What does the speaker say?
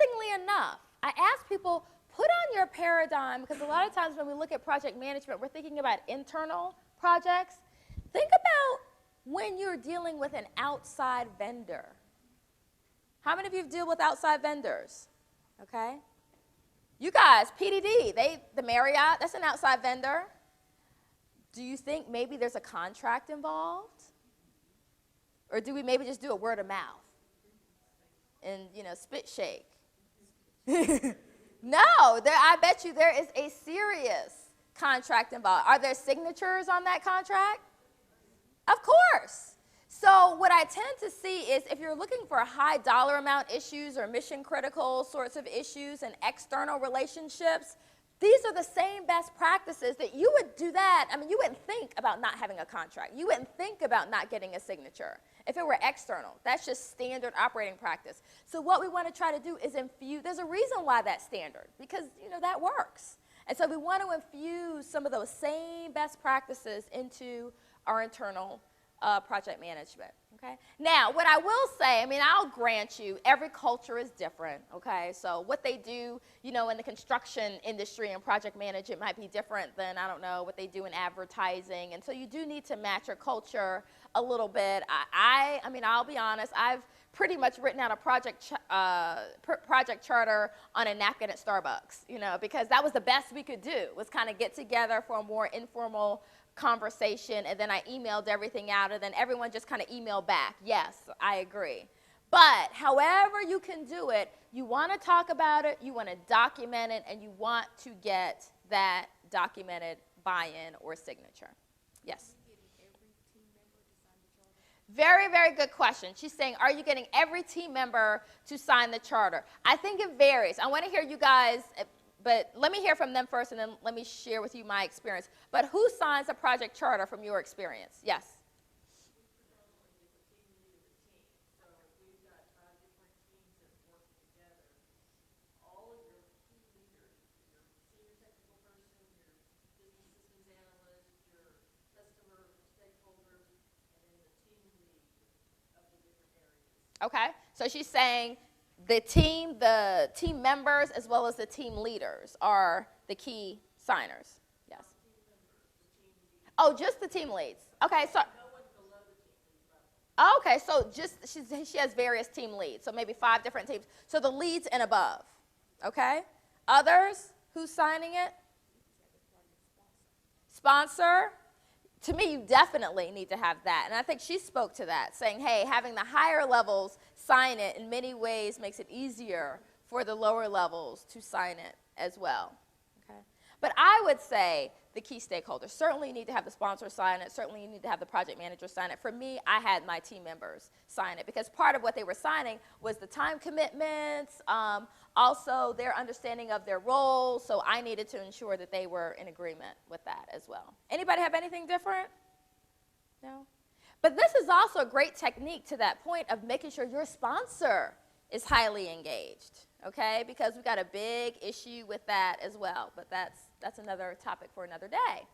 interestingly enough, I asked people, put on your paradigm, because a lot of times when we look at project management, we're thinking about internal projects. Think about when you're dealing with an outside vendor. How many of you deal with outside vendors? Okay. You guys, PDD, the Marriott, that's an outside vendor. Do you think maybe there's a contract involved? Or do we maybe just do a word of mouth? And, spit shake? No, I bet you there is a serious contract involved. Are there signatures on that contract? Of course. So what I tend to see is if you're looking for high dollar amount issues or mission critical sorts of issues and external relationships, these are the same best practices that you would do that. I mean, you wouldn't think about not having a contract. You wouldn't think about not getting a signature if it were external. That's just standard operating practice. So what we want to try to do is infuse, there's a reason why that's standard, because that works. And so we want to infuse some of those same best practices into our internal project management, okay? Now, what I will say, I'll grant you, every culture is different, okay? So what they do, in the construction industry and project management might be different than, I don't know, what they do in advertising. And so you do need to match your culture a little bit. I'll be honest, I've pretty much written out a project charter on a napkin at Starbucks, because that was the best we could do, was kind of get together for a more informal conversation, and then I emailed everything out, and then everyone just kind of emailed back, yes, I agree. But however you can do it, you want to talk about it, you want to document it, and you want to get that documented buy-in or signature. Yes? Very, very good question. She's saying, are you getting every team member to sign the charter? I think it varies. I want to hear you guys, but let me hear from them first, and then let me share with you my experience. But who signs a project charter from your experience? Yes? Okay, so she's saying the team members, as well as the team leaders are the key signers. Yes. Oh, just the team leads. Okay, so. Okay, so she has various team leads, so maybe 5 different teams. So the leads and above. Okay. Others, who's signing it? Sponsor. To me, you definitely need to have that. And I think she spoke to that, saying, hey, having the higher levels sign it in many ways makes it easier for the lower levels to sign it as well. Okay? But I would say the key stakeholders certainly need to have the sponsor sign it. Certainly you need to have the project manager sign it. For me, I had my team members sign it, because part of what they were signing was the time commitments, also their understanding of their role. So I needed to ensure that they were in agreement with that as well. Anybody have anything different? No? But this is also a great technique to that point of making sure your sponsor is highly engaged, okay? Because we've got a big issue with that as well. But that's another topic for another day.